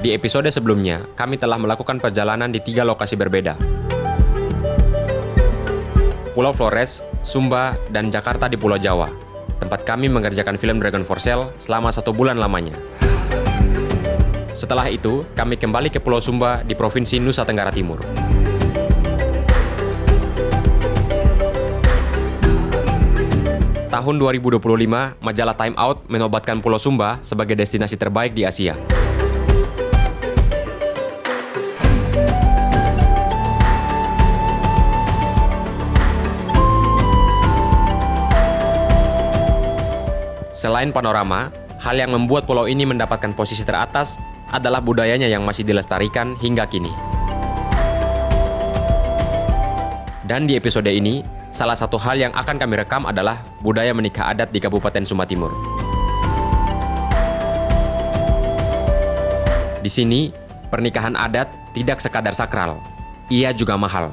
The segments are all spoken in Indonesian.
Di episode sebelumnya, kami telah melakukan perjalanan di 3 lokasi berbeda. Pulau Flores, Sumba, dan Jakarta di Pulau Jawa. Tempat kami mengerjakan film Dragon for Sale selama 1 bulan lamanya. Setelah itu, kami kembali ke Pulau Sumba di Provinsi Nusa Tenggara Timur. Tahun 2025, majalah Time Out menobatkan Pulau Sumba sebagai destinasi terbaik di Asia. Selain panorama, hal yang membuat pulau ini mendapatkan posisi teratas adalah budayanya yang masih dilestarikan hingga kini. Dan di episode ini, salah satu hal yang akan kami rekam adalah budaya menikah adat di Kabupaten Sumba Timur. Di sini, pernikahan adat tidak sekadar sakral, ia juga mahal.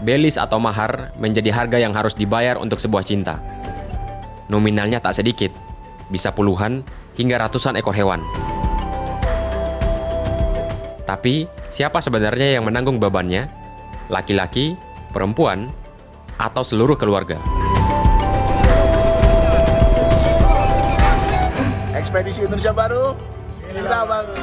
Belis atau mahar menjadi harga yang harus dibayar untuk sebuah cinta. Nominalnya tak sedikit, bisa puluhan hingga ratusan ekor hewan. Tapi, siapa sebenarnya yang menanggung bebannya? Laki-laki, perempuan, atau seluruh keluarga? Ekspedisi Indonesia Baru, kita bangun.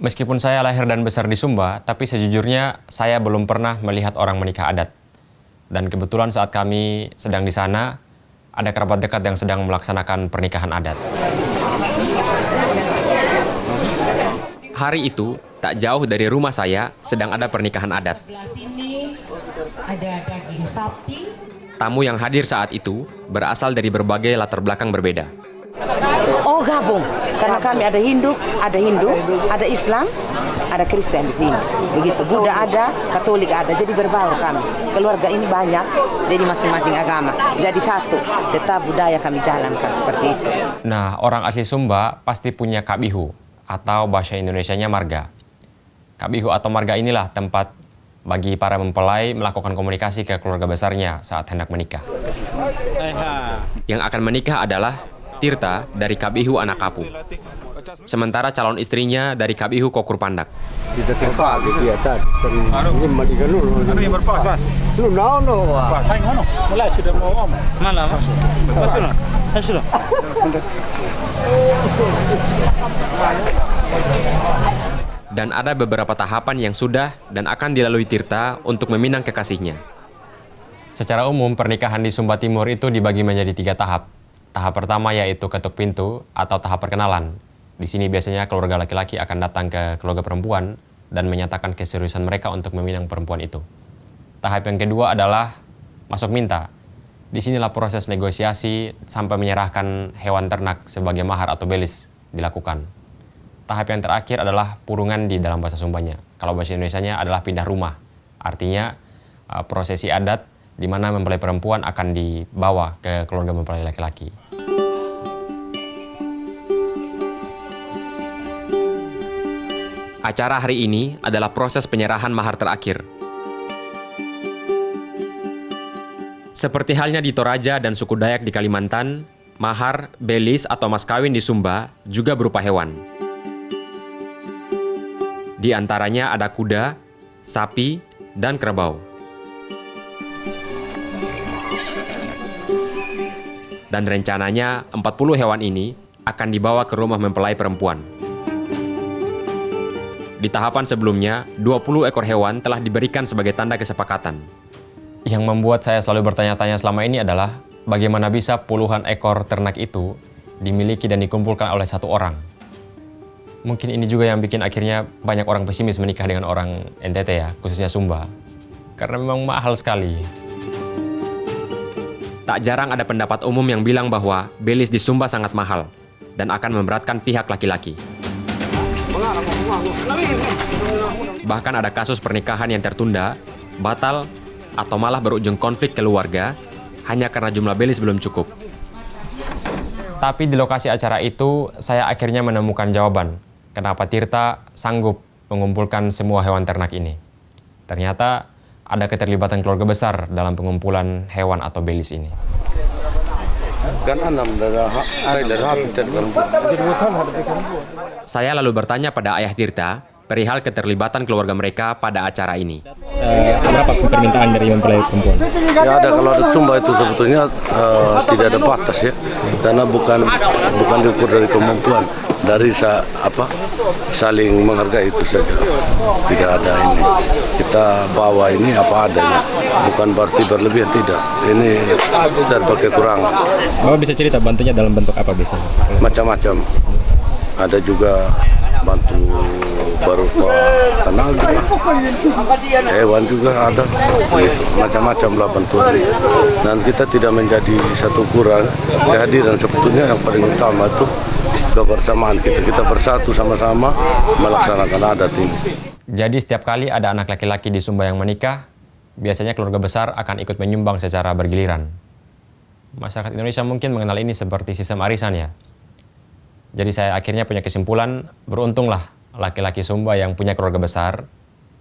Meskipun saya lahir dan besar di Sumba, tapi sejujurnya saya belum pernah melihat orang menikah adat. Dan kebetulan saat kami sedang di sana, ada kerabat dekat yang sedang melaksanakan pernikahan adat. Hari itu, tak jauh dari rumah saya, sedang ada pernikahan adat. Sebelah sini ada daging sapi. Tamu yang hadir saat itu berasal dari berbagai latar belakang berbeda. Oh, gabung. Karena kami ada Hindu, ada Islam, ada Kristen di sini. Begitu. Buddha ada, Katolik ada. Jadi berbaur kami. Keluarga ini banyak, jadi masing-masing agama. Jadi satu, tetap budaya kami jalankan seperti itu. Nah, orang asli Sumba pasti punya kabihu, atau bahasa Indonesianya marga. Kabihu atau marga inilah tempat bagi para mempelai melakukan komunikasi ke keluarga besarnya saat hendak menikah. Yang akan menikah adalah Tirta dari Kabihu Anak Kapu. Sementara calon istrinya dari Kabihu Kokur Pandak. Dan ada beberapa tahapan yang sudah dan akan dilalui Tirta untuk meminang kekasihnya. Secara umum, pernikahan di Sumba Timur itu dibagi menjadi 3 tahap. Tahap pertama yaitu ketuk pintu atau tahap perkenalan. Di sini biasanya keluarga laki-laki akan datang ke keluarga perempuan dan menyatakan keseriusan mereka untuk meminang perempuan itu. Tahap yang kedua adalah masuk minta. Di sinilah proses negosiasi sampai menyerahkan hewan ternak sebagai mahar atau belis dilakukan. Tahap yang terakhir adalah purungan di dalam bahasa Sumbanya. Kalau bahasa Indonesianya adalah pindah rumah. Artinya prosesi adat di mana mempelai perempuan akan dibawa ke keluarga mempelai laki-laki. Acara hari ini adalah proses penyerahan mahar terakhir. Seperti halnya di Toraja dan suku Dayak di Kalimantan, mahar, belis atau mas kawin di Sumba juga berupa hewan. Di antaranya ada kuda, sapi, dan kerbau. Dan rencananya 40 hewan ini akan dibawa ke rumah mempelai perempuan. Di tahapan sebelumnya, 20 ekor hewan telah diberikan sebagai tanda kesepakatan. Yang membuat saya selalu bertanya-tanya selama ini adalah bagaimana bisa puluhan ekor ternak itu dimiliki dan dikumpulkan oleh satu orang. Mungkin ini juga yang bikin akhirnya banyak orang pesimis menikah dengan orang NTT ya, khususnya Sumba. Karena memang mahal sekali. Tak jarang ada pendapat umum yang bilang bahwa belis di Sumba sangat mahal dan akan memberatkan pihak laki-laki. Bahkan ada kasus pernikahan yang tertunda, batal, atau malah berujung konflik keluarga hanya karena jumlah belis belum cukup. Tapi di lokasi acara itu, saya akhirnya menemukan jawaban kenapa Tirta sanggup mengumpulkan semua hewan ternak ini. Ternyata ada keterlibatan keluarga besar dalam pengumpulan hewan atau belis ini. Saya lalu bertanya pada ayah Tirta perihal keterlibatan keluarga mereka pada acara ini. Berapa permintaan dari mempelai perempuan? Ya ada, kalau ada Sumba itu sebetulnya tidak ada batas ya, karena bukan diukur dari kemampuan, dari saling menghargai itu saja. Tidak ada ini. Kita bawa ini apa adanya, bukan berarti berlebihan, tidak. Ini serba kekurangan. Bapak bisa cerita bantunya dalam bentuk apa biasanya? Macam-macam. Ada juga bantu berupa tenaga, hewan juga ada, gitu. Macam-macam lah bantuan. Dan kita tidak menjadi satu ukuran, kehadiran sebetulnya yang paling utama itu kebersamaan kita bersatu sama-sama melaksanakan adat ini. Jadi setiap kali ada anak laki-laki di Sumba yang menikah, biasanya keluarga besar akan ikut menyumbang secara bergiliran. Masyarakat Indonesia mungkin mengenal ini seperti sistem arisan ya. Jadi saya akhirnya punya kesimpulan, beruntunglah laki-laki Sumba yang punya keluarga besar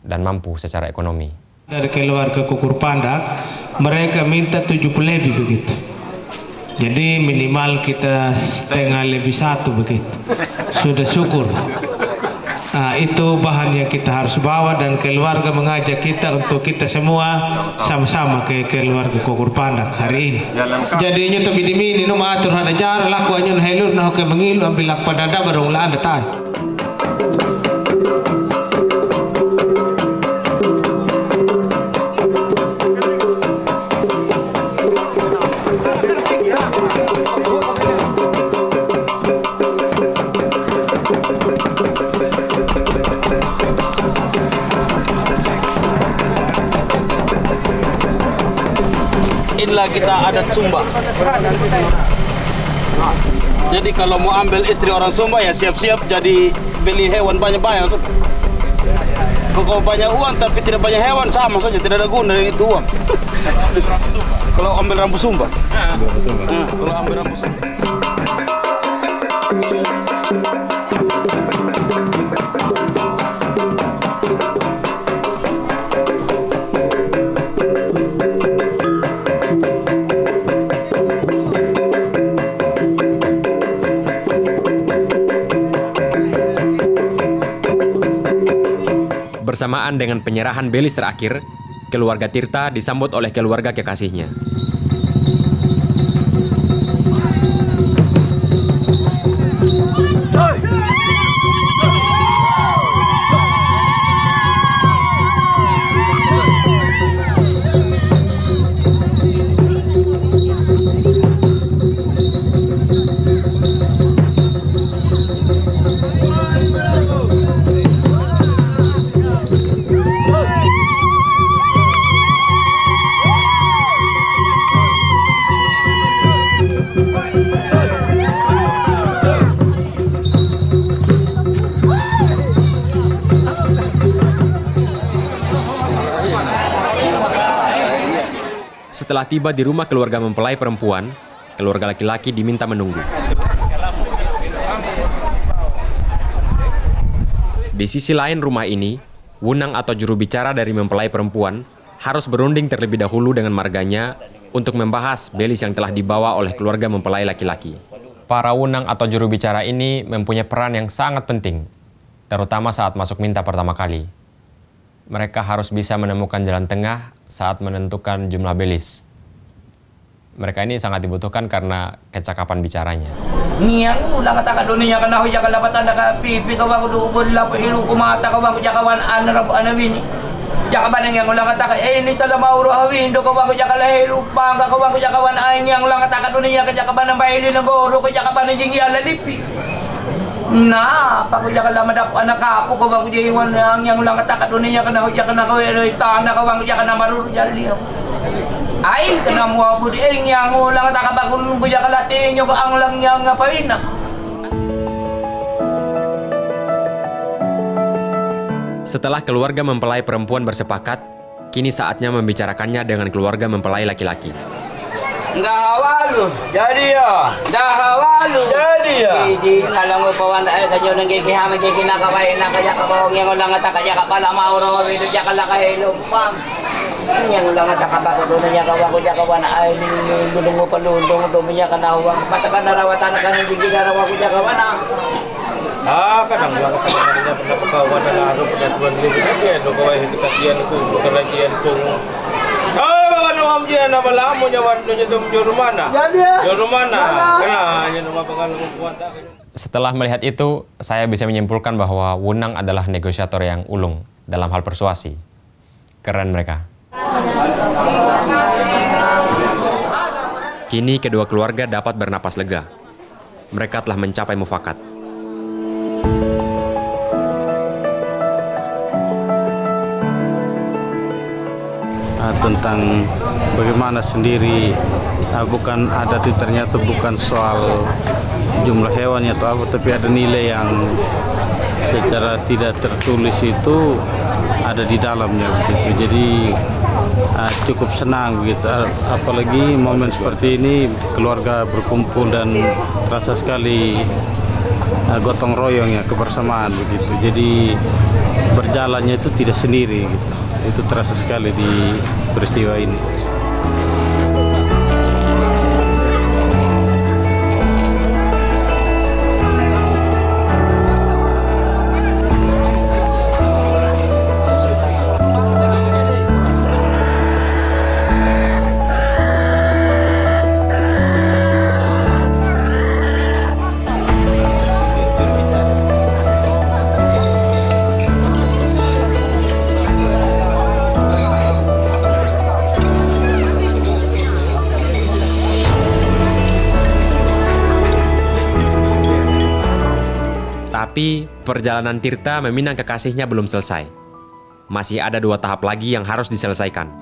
dan mampu secara ekonomi. Dari keluarga Kukur Pandak, mereka minta 70 lebih begitu. Jadi minimal kita setengah lebih satu begitu. Sudah syukur. Nah, itu bahan yang kita harus bawa, dan keluarga mengajak kita untuk kita semua sama-sama ke keluarga Kukur Pandak hari ini. Jadinya tuh gini no maatur ada cara laku aja helur nah ke mengilu ambil pada ada barang lah ada tay. Inilah kita adat Sumba. Jadi kalau mau ambil istri orang Sumba ya siap-siap jadi beli hewan banyak-banyak. Kalau banyak uang tapi tidak banyak hewan sama saja, tidak ada guna dari itu uang. Kalau ambil rambu Sumba. Kalau ambil rambu Sumba. Bersamaan dengan penyerahan belis terakhir, keluarga Tirta disambut oleh keluarga kekasihnya. Setelah tiba di rumah keluarga mempelai perempuan, keluarga laki-laki diminta menunggu. Di sisi lain rumah ini, wunang atau juru bicara dari mempelai perempuan harus berunding terlebih dahulu dengan marganya untuk membahas belis yang telah dibawa oleh keluarga mempelai laki-laki. Para wunang atau juru bicara ini mempunyai peran yang sangat penting, terutama saat masuk minta pertama kali. Mereka harus bisa menemukan jalan tengah saat menentukan jumlah belis. Mereka ini sangat dibutuhkan karena kecakapan bicaranya. Niang ulang kata dunia kan aku jaga dapat anda ke pipi kau aku dubur lapu ilu kumata kau aku jakawan anak wini. Jakaban yang ulang kata ini kalau mau roh windo kau aku jaga lehiru bangga kau aku jakawan aing yang ulang kata dunia ke jakaban yang bayi di negoro ke jakaban yang jinggi ala lipi. Na, pag uya ka lang madap anak kapo ko bang uya iwan yang ulang kata dunia kana uya kana ko tanda ka bang uya kana marur jali. Ay kana mo budi yang ulang kata bakun uya ka latinyo ko ang lang yang ngapain na. Setelah keluarga mempelai perempuan bersepakat, kini saatnya membicarakannya dengan keluarga mempelai laki-laki. Dahawalu, jadi ya. Dahawalu, jadi ya. Di alam mo pawan ay kanyo nang gigihama giginakaway na kaya ka bawang yang ulang kata kaya ka pala mauro wido ja ka lakahilom pam. Yang ulang kata ka ba ko dunia ka wa ko ja ka wana ay lulung mo palulong do miya ka nawang patakan na rawatan ka nang gigarawa ko ja ka wana. Kadang lang kanina pernah pagkawan na laro pada tuan lebih dia do kawai hikatian ko bukan lagi yang tung. Ano am dia na bala mo nya wan nya dum jurumana. Jurumana. Kana nya no mapangal kuat. Setelah melihat itu, saya bisa menyimpulkan bahwa Wunang adalah negosiator yang ulung dalam hal persuasi. Keren mereka. Kini kedua keluarga dapat bernapas lega. Mereka telah mencapai mufakat. Tentang bagaimana sendiri bukan adat itu ternyata bukan soal jumlah hewannya atau apa, tapi ada nilai yang secara tidak tertulis itu ada di dalamnya begitu. Jadi cukup senang begitu, apalagi momen seperti ini keluarga berkumpul dan terasa sekali gotong royongnya, kebersamaan begitu. Jadi berjalannya itu tidak sendiri gitu. Itu terasa sekali di peristiwa ini. Tapi perjalanan Tirta meminang kekasihnya belum selesai. Masih ada 2 tahap lagi yang harus diselesaikan.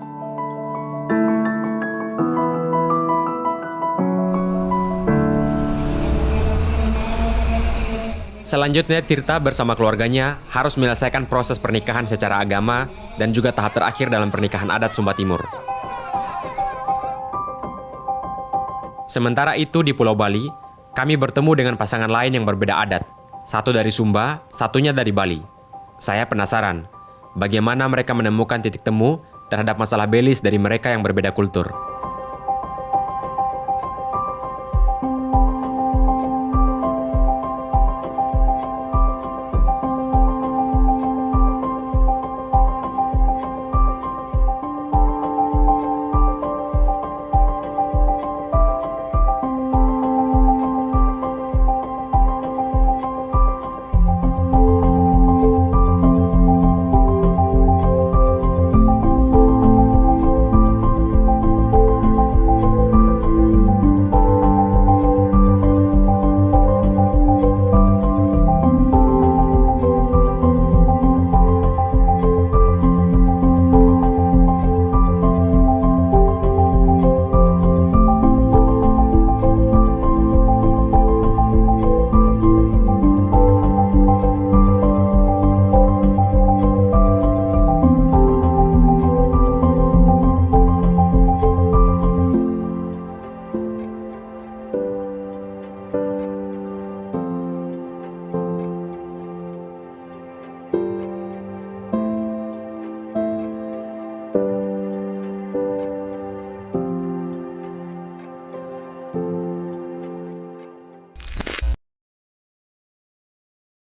Selanjutnya Tirta bersama keluarganya harus menyelesaikan proses pernikahan secara agama dan juga tahap terakhir dalam pernikahan adat Sumba Timur. Sementara itu di Pulau Bali, kami bertemu dengan pasangan lain yang berbeda adat. Satu dari Sumba, satunya dari Bali. Saya penasaran, bagaimana mereka menemukan titik temu terhadap masalah belis dari mereka yang berbeda kultur.